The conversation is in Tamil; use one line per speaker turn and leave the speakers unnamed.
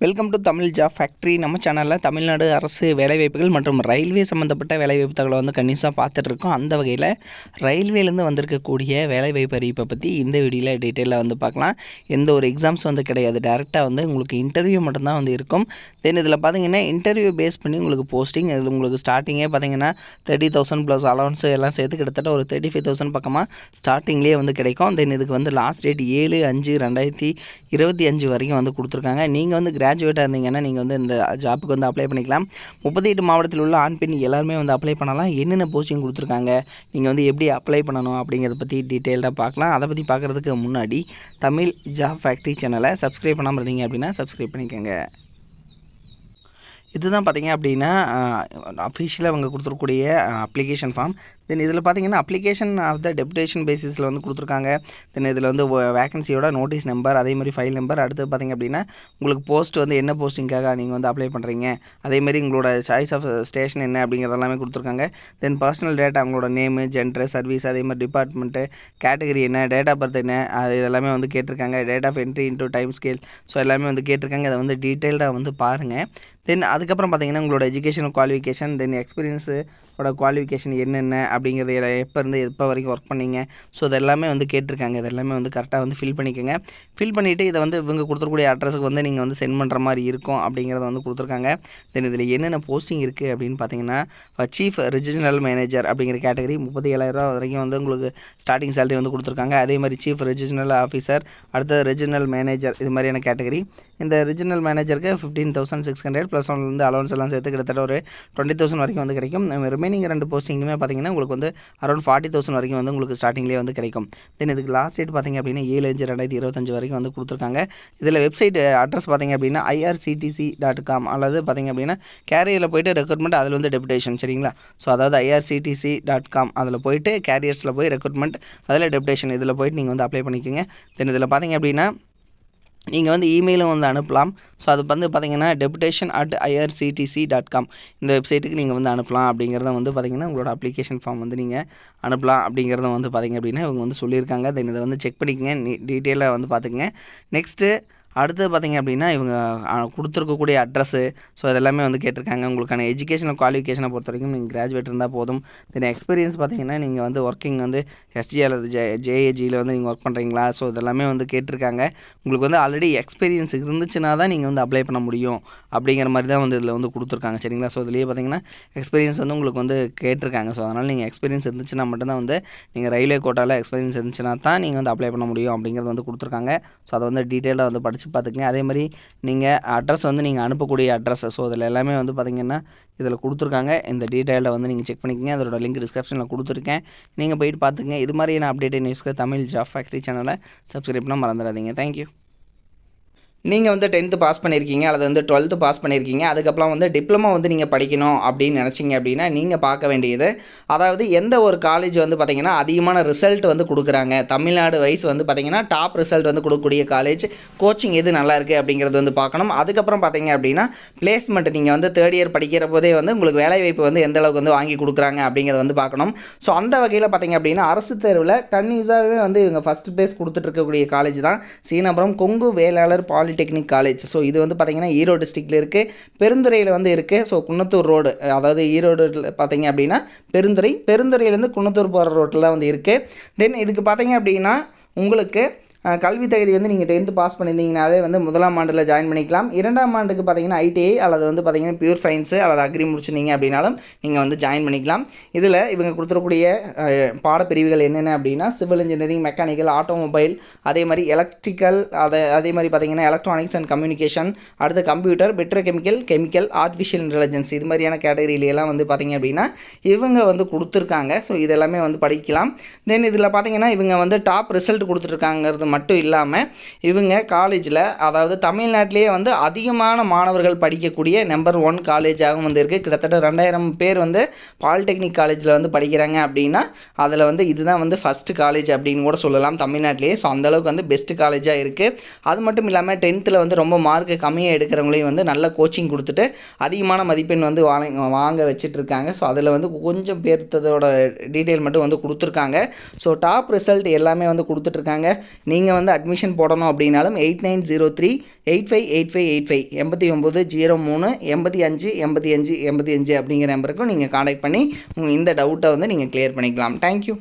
Welcome to Tamil job factory. நம்ம சேனலில் தமிழ்நாடு அரசு வேலைவாய்ப்புகள் மற்றும் ரயில்வே சம்மந்தப்பட்ட வேலைவாய்ப்பு தகவலை வந்து கண்டிப்பாக பார்த்துட்ருக்கோம். அந்த வகையில் ரயில்வேலேருந்து வந்திருக்கக்கூடிய வேலைவாய்ப்பு அறிவிப்பை பற்றி இந்த வீடியோவில் டீட்டெயிலாக வந்து பார்க்கலாம். எந்த ஒரு எக்ஸாம்ஸ் வந்து கிடையாது, டேரெக்டாக வந்து உங்களுக்கு இன்டர்வியூ மட்டும்தான் வந்து இருக்கும். தென் இதில் பார்த்தீங்கன்னா இன்டர்வியூ பேஸ் பண்ணி உங்களுக்கு போஸ்டிங், இதில் உங்களுக்கு ஸ்டார்டிங்கே பார்த்தீங்கன்னா 30,000 ப்ளஸ் அலவன்ஸ் எல்லாம் சேர்த்து கிட்டத்தட்ட ஒரு 35,000 பக்கமாக ஸ்டார்டிங்லேயே வந்து கிடைக்கும். தென் இதுக்கு வந்து லாஸ்ட் டேட் 7/5/2025 வரைக்கும் வந்து கொடுத்துருக்காங்க. நீங்கள் வந்து கிராஜுவேட்டாக இருந்தீங்கன்னா நீங்கள் வந்து இந்த ஜாப்புக்கு வந்து அப்ளை பண்ணிக்கலாம். 38 மாவட்டத்தில் உள்ள ஆண் பெண் எல்லாருமே வந்து அப்ளை பண்ணலாம். என்னென்ன போஸ்டிங் கொடுத்துருக்காங்க, நீங்கள் வந்து எப்படி அப்ளை பண்ணணும் அப்படிங்கிறத பற்றி டீட்டெயில்டாக பார்க்கலாம். அதை பற்றி பார்க்குறதுக்கு முன்னாடி தமிழ் ஜாப் ஃபேக்ட்ரி சேனலை சப்ஸ்கிரைப் பண்ணாமல் இருந்தீங்க அப்படின்னா சப்ஸ்கிரைப் பண்ணிக்கோங்க. இதுதான் பார்த்தீங்க அப்படின்னா அஃபிஷியலாக அவங்க கொடுத்துருக்கூடிய அப்ளிகேஷன் ஃபார்ம். தென் இதில் பார்த்தீங்கன்னா அப்ளிகேஷன் ஆஃப் த டெபுடேஷன் பேசிஸில் வந்து கொடுத்துருக்காங்க. தென் இதில் வந்து வேகன்சியோட நோட்டீஸ் நம்பர், அதே மாதிரி ஃபைல் நம்பர், அடுத்து பார்த்தீங்க அப்படின்னா உங்களுக்கு போஸ்ட் வந்து என்ன போஸ்டிங்காக நீங்கள் வந்து அப்ளை பண்ணுறீங்க, அதேமாதிரி உங்களோட சாய்ஸ் ஆஃப் ஸ்டேஷன் என்ன அப்படிங்கிறது எல்லாமே கொடுத்துருக்காங்க. தென் பர்சனல் டேட்டா, அவங்களோட நேமு, ஜெண்டர், சர்வீஸ், அதே மாதிரி டிபார்ட்மெண்ட்டு, கேட்டகரி என்ன, டேட் ஆஃப் பர்த் என்ன, அது எல்லாமே வந்து கேட்டிருக்காங்க. Date of entry into time scale, so எல்லாமே வந்து கேட்டிருக்காங்க. அதை வந்து டீட்டெயில்டாக வந்து பாருங்கள். தென் அதுக்கப்புறம் பார்த்தீங்கன்னா உங்களோட எஜுகேஷனல் குவாலிஃபிகேஷன், தென் எக்ஸ்பீரியன்ஸோட குவாலிஃபிகேஷன் என்னென்ன அப்படிங்கிறது, எப்போ இருந்து எப்போ வரைக்கும் ஒர்க் பண்ணிங்க, ஸோ இது எல்லாமே வந்து கேட்டிருக்காங்க. இது எல்லாமே வந்து கரெக்டாக வந்து ஃபில் பண்ணிக்கோங்க. ஃபில் பண்ணிவிட்டு இதை வந்து இவங்க கொடுத்துருக்கூடிய அட்ரஸுக்கு வந்து நீங்கள் வந்து சென்ட் பண்ணுற மாதிரி இருக்கும் அப்படிங்கிறத வந்து கொடுத்துருக்காங்க. தென் இதில் என்னென்ன போஸ்டிங் இருக்குது அப்படின்னு பார்த்தீங்கன்னா சீஃப் ரிஜினல் மேனேஜர் அப்படிங்கிற கேட்டகரி 37,000 வரைக்கும் வந்து உங்களுக்கு ஸ்டார்டிங் சேலரி வந்து கொடுத்துருக்காங்க. அதே மாதிரி சீஃப் ரிஜினல் ஆஃபீஸர், அடுத்த ரிஜினல் மேனேஜர், இது மாதிரியான கேட்டகரி. இந்த ரிஜினல் மேனேஜருக்கு 15,600 ப்ளஸ் ஒன் வந்து அலவன்ஸ் எல்லாம் சேர்த்து கிட்டத்தட்ட ஒரு 20,000 வரைக்கும் வந்து கிடைக்கும். ரிமைனிங் 2 போஸ்டிங்குமே பார்த்தீங்கன்னா உங்களுக்கு வந்து அரௌண்ட் 40,000 வரைக்கும் வந்து உங்களுக்கு ஸ்டார்டிங்லேயே வந்து கிடைக்கும். தென் இதுக்கு லாஸ்ட் டேட் பார்த்தீங்க அப்படின்னா 7/5/2025 வரைக்கும் வந்து கொடுத்துருக்காங்க. இதில் வெப்சைட் அட்ரஸ் பார்த்தீங்க அப்படின்னா irctc.com அல்லது பார்த்தீங்க அப்படின்னா கேரியரில் போய்ட்டு ரெக்ரூட்மெண்ட், அதில் வந்து டெபுடேஷன், சரிங்களா? ஸோ அதாவது irctc.com அதில் போய்ட்டு கேரியர்ஸில் போய் ரெக்ரூட்மெண்ட், அதில் டெபுடேஷன், இதில் போய்ட்டு நீங்கள் வந்து அப்ளை பண்ணிக்கோங்க. தென் இதில் பார்த்தீங்க அப்படின்னா நீங்கள் வந்து இமெயிலும் வந்து அனுப்பலாம். ஸோ அது வந்து பார்த்தீங்கன்னா deputation@irctc.com இந்த வெப்சைட்டுக்கு நீங்கள் வந்து அனுப்பலாம். அப்படிங்கிறத வந்து பார்த்தீங்கன்னா உங்களோட அப்ளிகேஷன் ஃபார்ம் வந்து நீங்கள் அனுப்பலாம் அப்படிங்கிறத வந்து பார்த்தீங்க அப்படின்னா இவங்க வந்து சொல்லியிருக்காங்க. தென் இதை வந்து செக் பண்ணிக்கங்க, டீட்டெயிலாக வந்து பார்த்துக்குங்க. நெக்ஸ்ட்டு அடுத்து பார்த்தீங்க அப்படின்னா இவங்க கொடுத்துருக்கக்கூடிய அட்ரஸ்ஸு, ஸோ இதெல்லாமே வந்து கேட்டிருக்காங்க. உங்களுக்கான எஜுகேஷனல் குவாலிஃபிகேஷனை பொறுத்த வரைக்கும் நீங்கள் கிராஜுவேட் இருந்தால் போதும். தென் எக்ஸ்பீரியன்ஸ் பார்த்தீங்கன்னா நீங்கள் வந்து ஒர்க்கிங் வந்து எஸ்ஜி அல்லது ஜேஏஜியில் வந்து நீங்கள் ஒர்க் பண்ணுறீங்களா, ஸோ இதெல்லாமே வந்து கேட்டிருக்காங்க. உங்களுக்கு வந்து ஆல்ரெடி எக்ஸ்பீரியன்ஸ் இருந்துச்சுன்னா தான் நீங்கள் வந்து அப்ளை பண்ண முடியும் அப்படிங்கிற மாதிரி தான் வந்து இதில் வந்து கொடுத்துருக்காங்க, சரிங்களா? ஸோ இதுலேயே பார்த்தீங்கன்னா எக்ஸ்பீரியன்ஸ் வந்து உங்களுக்கு வந்து கேட்டிருக்காங்க. ஸோ அதனால் நீங்கள் எக்ஸ்பீரியன்ஸ் இருந்துச்சுன்னா மட்டும்தான் வந்து நீங்கள் ரயில்வே கோட்டாவில் எக்ஸ்பீரியன்ஸ் இருந்துச்சுன்னா தான் நீங்கள் வந்து அப்ளை பண்ண முடியும் அப்படிங்கிறது வந்து கொடுத்துருக்காங்க. ஸோ அதை வந்து டீட்டெயிலாக வந்து படித்து பார்த்துக்குங்க. அதே மாதிரி நீங்கள் அட்ரஸ் வந்து நீங்கள் அனுப்பக்கூடிய அட்ரஸ், ஸோ இதில் எல்லாமே வந்து பார்த்திங்கன்னா இதில் கொடுத்துருக்காங்க. இந்த டீட்டெயிலில் வந்து நீங்கள் செக் பண்ணிக்கங்க. அதோட லிங்க் டிஸ்கிரிப்ஷனில் கொடுத்துருக்கேன், நீங்கள் போயிட்டு பார்த்துங்க. இது மாதிரியான அப்டேட் நியூஸ்க்கு தமிழ் ஜாப் ஃபேக்ட்ரி சேனலை சப்ஸ்கிரைப் பண்ண மறந்துடாதீங்க. தேங்க்யூ. நீங்கள் வந்து 10th பாஸ் பண்ணியிருக்கீங்க அல்லது வந்து 12th பாஸ் பண்ணியிருக்கீங்க, அதுக்கப்புறம் வந்து டிப்ளமோ வந்து நீங்கள் படிக்கணும் அப்படின்னு நினச்சிங்க அப்படின்னா நீங்கள் பார்க்க வேண்டியது, அதாவது எந்த ஒரு காலேஜ் வந்து பார்த்திங்கன்னா அதிகமான ரிசல்ட் வந்து கொடுக்குறாங்க, தமிழ்நாடு வைஸ் வந்து பார்த்திங்கன்னா டாப் ரிசல்ட் வந்து கொடுக்கக்கூடிய காலேஜ், கோச்சிங் எது நல்லா இருக்குது அப்படிங்கிறது வந்து பார்க்கணும். அதுக்கப்புறம் பார்த்திங்க அப்படின்னா பிளேஸ்மெண்ட், நீங்கள் வந்து 3rd இயர் படிக்கிற போதே வந்து உங்களுக்கு வேலைவாய்ப்பு வந்து எந்த அளவுக்கு வந்து வாங்கி கொடுக்குறாங்க அப்படிங்கிறத வந்து பார்க்கணும். ஸோ அந்த வகையில் பார்த்திங்க அப்படின்னா அரசு தேர்வில் கன்யூஸாகவே வந்து இவங்க ஃபஸ்ட் ப்ளேஸ் கொடுத்துட்ருக்கக்கூடிய காலேஜ் தான் Seenapuram Kongu Vellalar technique college. So இது வந்து பார்த்திங்கன்னா ஈரோடு டிஸ்ட்ரிக்டில் இருக்குது, பெருந்துறையில் வந்து இருக்குது. ஸோ குன்னத்தூர் ரோடு, அதாவது ஈரோடு பார்த்திங்க அப்படின்னா பெருந்துறையிலேருந்து குன்னத்தூர் போகிற ரோட்டில் தான் வந்து இருக்குது. தென் இதுக்கு பார்த்திங்க அப்படின்னா உங்களுக்கு கல்வி தகுதி வந்து நீங்கள் 10th பாஸ் பண்ணியிருந்தீங்கனாலே வந்து 1ஆம் ஆண்டில் ஜாயின் பண்ணிக்கலாம். 2ஆம் ஆண்டுக்கு பார்த்தீங்கன்னா ஐடிஐ அல்லது வந்து பார்த்திங்கன்னா பியூர் சயின்ஸு அல்லது அக்ரி முடிச்சிருந்தீங்க அப்படின்னாலும் நீங்கள் வந்து ஜாயின் பண்ணிக்கலாம். இதில் இவங்க கொடுத்துருக்கூடிய பாடப்பிரிவுகள் என்னென்ன அப்படின்னா சிவில் இன்ஜினியரிங், மெக்கானிக்கல், ஆட்டோமொபைல், அதே மாதிரி எலக்ட்ரிக்கல், அதே மாதிரி பார்த்திங்கன்னா எலக்ட்ரானிக்ஸ் அண்ட் கம்யூனிகேஷன், அடுத்து கம்ப்யூட்டர், கெமிக்கல், ஆர்டிஃபிஷியல் இன்டெலிஜென்ஸ், இது மாதிரியான கேட்டகரியிலலாம் வந்து பார்த்திங்க அப்படின்னா இவங்க வந்து கொடுத்துருக்காங்க. ஸோ இதெல்லாமே வந்து படிக்கலாம். தென் இதில் பார்த்திங்கன்னா இவங்க வந்து டாப் ரிசல்ட் கொடுத்துருக்காங்கிறது மட்டும் இல்லாமல் இவங்க காலேஜில், அதாவது தமிழ்நாட்டிலேயே வந்து அதிகமான மாணவர்கள் படிக்கக்கூடிய நம்பர் 1 காலேஜாகவும் வந்து இருக்குது. கிட்டத்தட்ட 2000 பேர் வந்து பாலிடெக்னிக் காலேஜில் வந்து படிக்கிறாங்க அப்படின்னா அதில் வந்து இதுதான் வந்து ஃபஸ்ட்டு காலேஜ் அப்படின்னு கூட சொல்லலாம் தமிழ்நாட்டிலேயே. ஸோ அந்தளவுக்கு வந்து பெஸ்ட்டு காலேஜாக இருக்குது. அது மட்டும் இல்லாமல் 10th வந்து ரொம்ப மார்க்கு கம்மியாக எடுக்கிறவங்களையும் வந்து நல்ல கோச்சிங் கொடுத்துட்டு அதிகமான மதிப்பெண் வந்து வாங்க வச்சுட்டு இருக்காங்க. ஸோ அதில் வந்து கொஞ்சம் பேர்த்ததோட டீட்டெயில் மட்டும் வந்து கொடுத்துருக்காங்க. ஸோ டாப் ரிசல்ட் எல்லாமே வந்து கொடுத்துட்ருக்காங்க. நீங்கள் நீங்கள் வந்து அட்மிஷன் போடணும் அப்படின்னாலும் 8903-858585 8903-858585 அப்படிங்கிற நம்பருக்கும் நீங்கள் காண்டாக்ட் பண்ணி இந்த டவுட்டை வந்து நீங்கள் கிளியர் பண்ணிக்கலாம். தேங்க்யூ.